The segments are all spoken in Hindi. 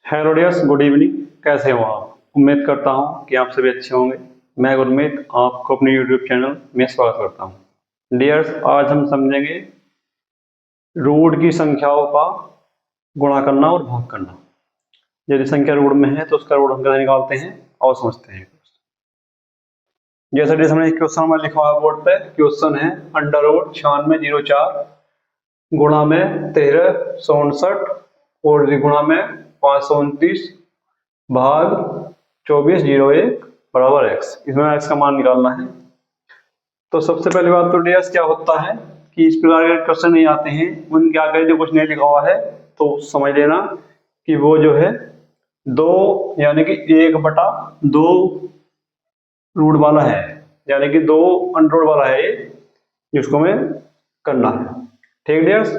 Hello dears, good evening. कैसे हो आप? उम्मीद करता हूँ कि आप सभी अच्छे होंगे। मैं गुरमीत आपको अपने यूट्यूब चैनल में स्वागत करता हूँ। डियर्स, आज हम समझेंगे रूट की संख्याओं का गुणा करना और भाग करना। यदि संख्या रूट में है तो उसका रूट हम कैसे निकालते हैं और समझते हैं। जैसा कि हमने क्वेश्चन में लिखा हुआ बोर्ड पे, क्वेश्चन है अंडर रूट 9604 गुणा में 1369 और गुणा में 529 भाग 2401 बराबर x। इसमें x का मान निकालना है। तो सबसे पहली बात तो ds क्या होता है कि इस प्रकार के क्वेश्चन नहीं आते हैं, उन क्या करें जो कुछ नहीं लिखा हुआ है तो समझ लेना कि वो जो है 2 यानी कि 1/2 रूट वाला है, यानी कि 2 अंडर रूट वाला है ये, जिसको हमें करना है। ठीक डियर्स,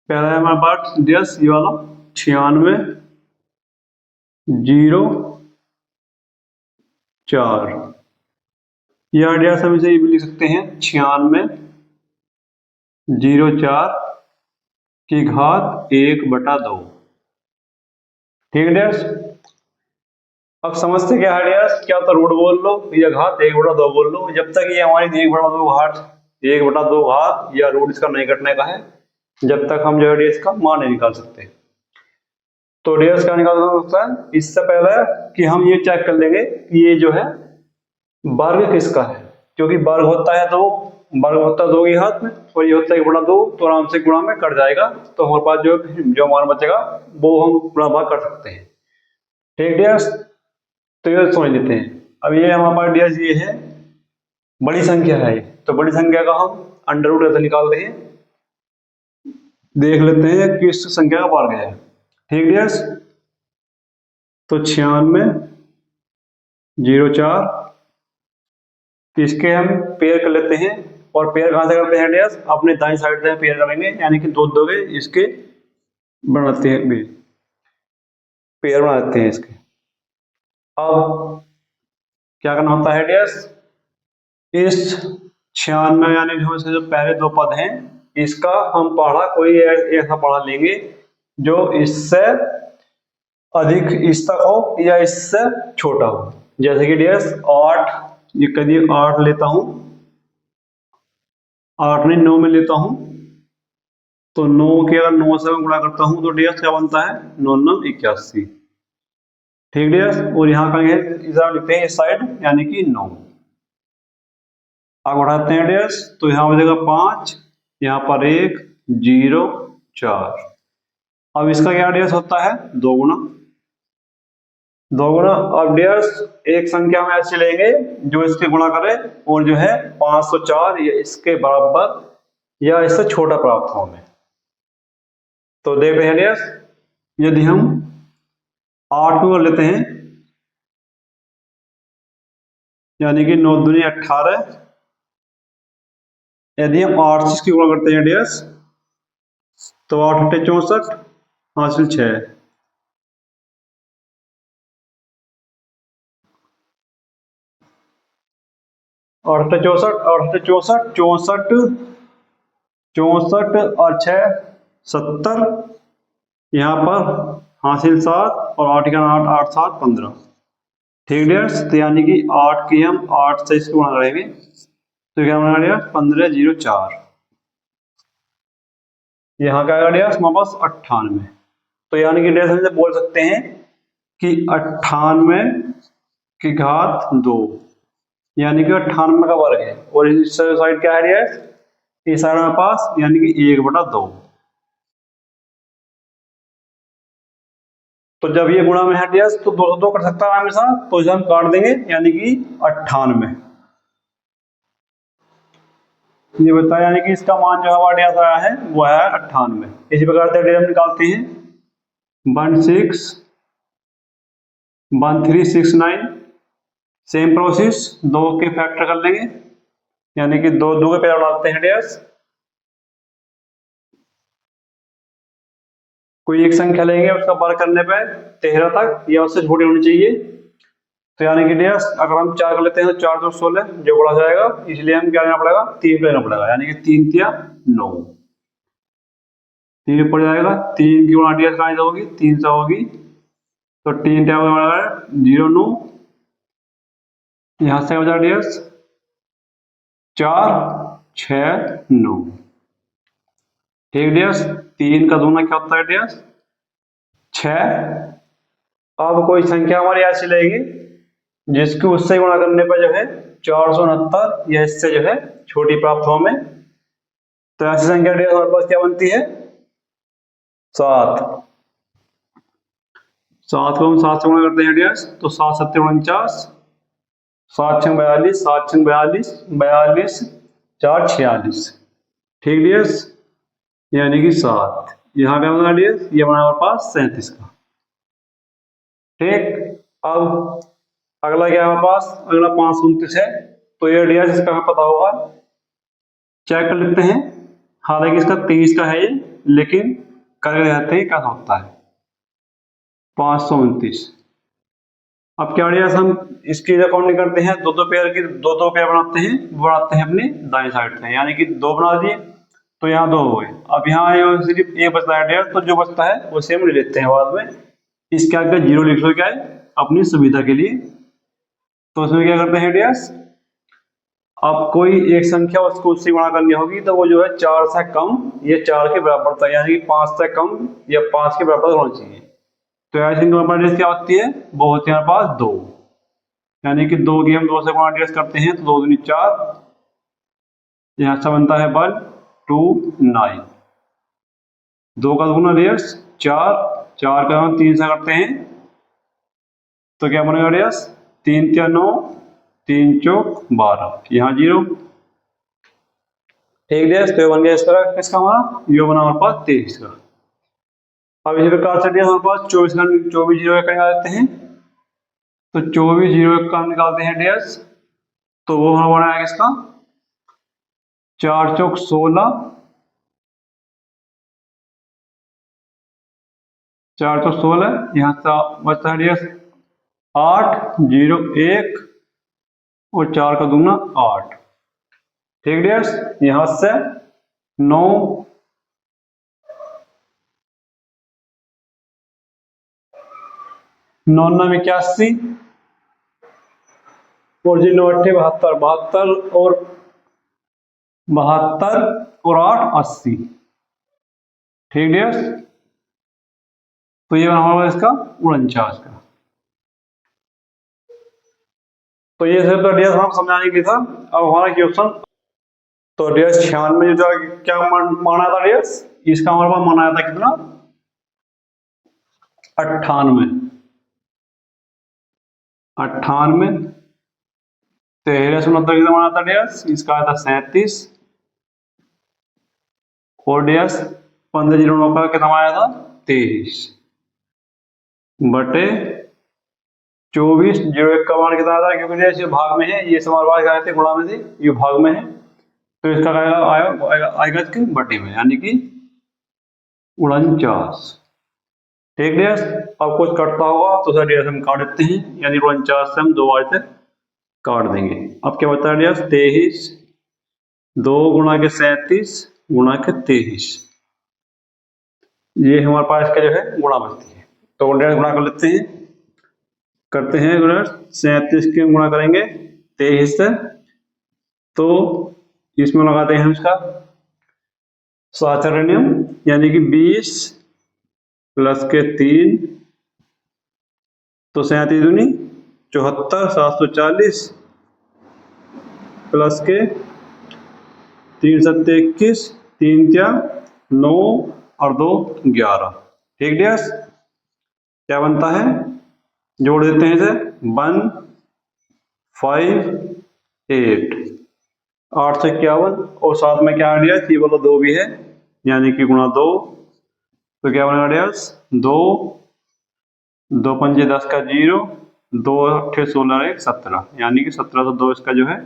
पहला है हमारे पास डियर्स ये वाला 9604। यह डियर्स हम इसे भी लिख सकते हैं 9604 की घात 1/2। ठीक डियर्स, अब समझते क्या है डियर्स, क्या तो रूट बोल लो या घात 1/2 बोल लो, जब तक ये हमारी 1/2 घात 1/2 घात या रूट इसका नहीं कटने का है, जब तक हम जो है डियर्स का मान नहीं निकाल सकते। तो डियर्स क्या निकालना होता है, इससे पहले कि हम ये चेक कर लेंगे कि ये जो है वर्ग किसका है, क्योंकि वर्ग होता है 2, वर्ग होता है 2 की घात में और ये होता है 1/2, तो आराम से गुणा में कट जाएगा। तो हमारे पास जो मान बचेगा वो हम गुणा भाग कर सकते हैं। ठीक डियर्स, तो ये समझ लेते हैं। अब ये हमारे पास डियर्स ये है बड़ी संख्या है, तो बड़ी संख्या का हम अंडर रूट ऐसे निकालते हैं, देख लेते हैं कि इस संख्या का वर्ग है। ठीक डियर्स, तो 9604 इसके हम पेयर कर लेते हैं, और पेयर कहां से करते हैं डियर्स, अपने दाईं साइड से पेयर करेंगे, यानी कि 2 2 इसके बनाते हैं, पेयर बना देते हैं इसके। अब क्या करना होता है डियर्स, इस 96 यानी जो इसके जो पहले 2 पद हैं, इसका हम पढ़ा कोई ऐसा पढ़ा लेंगे जो इससे अधिक इस तक हो या इससे छोटा हो। जैसे कि डियर्स 8, ये करीब 8 लेता हूं, 8 नहीं 9 में लेता हूं, तो 9 के अगर 9 से गुणा करता हूं तो डियर्स क्या बनता है, 9 9 81। ठीक डियर्स, और यहाँ का इधर लिखते हैं इस साइड, यानी कि 9। आगे बढ़ाते हैं डियर्स, तो यहाँ बचेगा 5, यहाँ पर 1 0 4। अब इसका क्या डियर्स होता है 2 गुना। अब डियर्स एक संख्या में ऐसे लेंगे जो इसके गुणा करे और जो है 504 या इसके बराबर या इससे छोटा प्राप्त हो हमें। तो देखते हैं डियर्स, यदि हम 8 को लेते हैं, यानी कि 9 दूनी 18, यदि हम 8 से इसकी गुणा करते हैं डियर्स, तो 8 8 64 हासिल 6। 8 8 64 8 8 64 64 64 और 6 70, यहाँ पर हासिल 7 और 8 का 8 8 7 15। ठीक डियर्स, तो यानी कि 8 की हम 8 से इसको गुणा करेंगे तो क्या बना डियर्स 15 0 4। यहाँ क्या आएगा डियर्स हमारे पास 98। तो यानी कि डियर्स हम बोल सकते हैं कि 98 की घात 2, यानी कि 98 का वर्ग है, और इस साइड क्या है डियर्स, इस साइड हमारे पास यानी कि 1/2। तो जब ये गुणा में है डियर्स तो 2 से 2 कर सकता है हमेशा, तो इसे हम काट देंगे, यानी कि 98। ये बताया, यानी कि इसका मान जो हमारे डियर्स आया है वो है 98। इसी प्रकार से डियर्स निकालते हैं 1369। सेम प्रोसेस 2 के फैक्टर कर लेंगे, यानी कि 2 2 के पेयर बनाते हैं डियर्स। कोई एक संख्या लेंगे, उसका वर्ग करने पे 13 तक या उससे छोटी होनी चाहिए। तो यानी कि डियर्स अगर हम 4 कर लेते हैं तो 4 2 16 जो बड़ा जाएगा, इसलिए हम क्या लेना पड़ेगा 3 लेना पड़ेगा, यानी कि 3 3 9। 3 ऊपर जाएगा, 3 की गुणा रेडियस कहाँ होगी, 3 से होगी, तो 3 क्या होगा 0 9, यहाँ से हो जाए रेडियस 4 6 9। ठीक रेडियस 3 का दूना क्या होता है रेडियस 6। अब कोई संख्या हमारी ऐसी लगेगी जिसको उससे गुणा करने पर जो है 469 या इससे जो है छोटी प्राप्त हो में, तो ऐसी संख्या रेडियस हमारे पास क्या बनती है 7। 7 को हम 7 से गुणा करते हैं रेडियस, तो 7 7 49, 7 6 42, 7 6 42, 42 4 46। ठीक रेडियस यानी कि 7। यहाँ क्या बना रेडियस, ये बना हमारे पास 37 का। ठीक, अब अगला क्या है हमारे पास, अगला 529 है, तो ये रेडियस इसका हमें पता होगा, चेक कर लेते हैं। हालांकि इसका 23 का है ये, लेकिन करके रहते हैं क्या होता है 529। अब क्या रेडियस हम इसकी अकाउंटिंग करते हैं, दो पेयर की, दो पेयर बनाते हैं अपनी दाएं साइड से, यानी कि 2 बना दिए, तो यहाँ 2 हो गए। अब यहाँ सिर्फ एक बचता है रेडियस, तो जो बचता है वो सेम ले लेते हैं बाद में। इसके आगे 0 लिख लो क्या है अपनी सुविधा के लिए। तो उसमें क्या करते हैं रेडियस, अब कोई एक संख्या उसको उससे गुणा करनी होगी, तो वो जो है 4 से कम या 4 के बराबर था, यानी कि 5 से कम या 5 के बराबर होना चाहिए। तो ऐसे रेडियस क्या होती है, वो होती है हमारे पास 2, यानी कि 2 की हम 2 से गुणा रेडियस करते हैं, तो 2 दूनी 4, यहाँ से बनता है 1 2 9। 2 का गुना रेडियस 4, 4 का हम 3 से करते हैं, तो क्या बनेगा रेडियस 3 3 9, 3 4 12, यहाँ 0। ठीक रेडियस, तो बन गया इसका किसका हमारा, ये बना हमारे पास 23 का। अब इसी प्रकार से हमारे पास 24 0 1 निकाल देते हैं, तो 24 0 1 का हम निकालते हैं रेडियस, तो वो हमारा बना है किसका 4 4 16, 4 4 16, यहाँ से बचता है रेडियस 8 0 1 और 4 का दूना 8। ठीक रेडियस, यहाँ से 9 9 9 81 और 0 8 72 72 और 72 और 8 80। ठीक रेडियस, तो ये हमारा इसका 49 का। तो ये सिर्फ रेडियस हम समझाने के लिए था। अब हमारा क्वेश्चन, तो रेडियस 96 जो क्या माना था रेडियस, इसका हमारे पास माना था कितना 98। 98 तो रेडियस कितना माना था रेडियस, इसका आया था 37 और रेडियस 15 0 का कितना आया था 23 बटे 24 0 1 का मान कितना आता है, क्योंकि रेडियस भाग में है, ये हमारे पास आए थे गुणा में थे, ये भाग में है, तो इसका आएगा इसके बटे में, यानी कि 49। ठीक रेडियस, अब कुछ कटता होगा तो सर रेडियस हम काट देते हैं, यानी 49 से हम 2 बार से काट देंगे। अब क्या बता रेडियस 23, 2 गुणा के 37 गुणा के 23, ये हमारे पास इसका जो है गुणा बचती है, तो रेडियस गुणा कर लेते हैं, करते हैं 37 के गुणा करेंगे 23 से, तो इसमें लगाते हैं इसका 7 रेडियम, यानी कि 20 प्लस के 3, तो 37 दूनी 74 740 प्लस के 3 7 21 3 3 9 और 2 11। ठीक डियर्स, क्या बनता है, जोड़ देते हैं इसे 1 5 8 8 से 51 और साथ में क्या दिया, ये वाला 2 भी है, यानी कि गुणा 2, तो क्या बनेगा डियर्स 2 2 पंजे 10 का 0 2 8 16 1 17, यानी कि 17 से 2 इसका जो है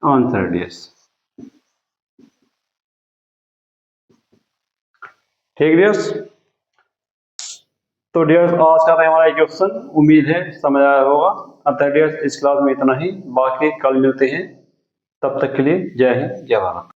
आंसर डियर्स। ठीक डियर्स, तो डियर्स आज का हमारा क्वेश्चन उम्मीद है समझ आया होगा। अतः डियर्स इस क्लास में इतना ही, बाकी कल मिलते हैं, तब तक के लिए जय हिंद जय भारत।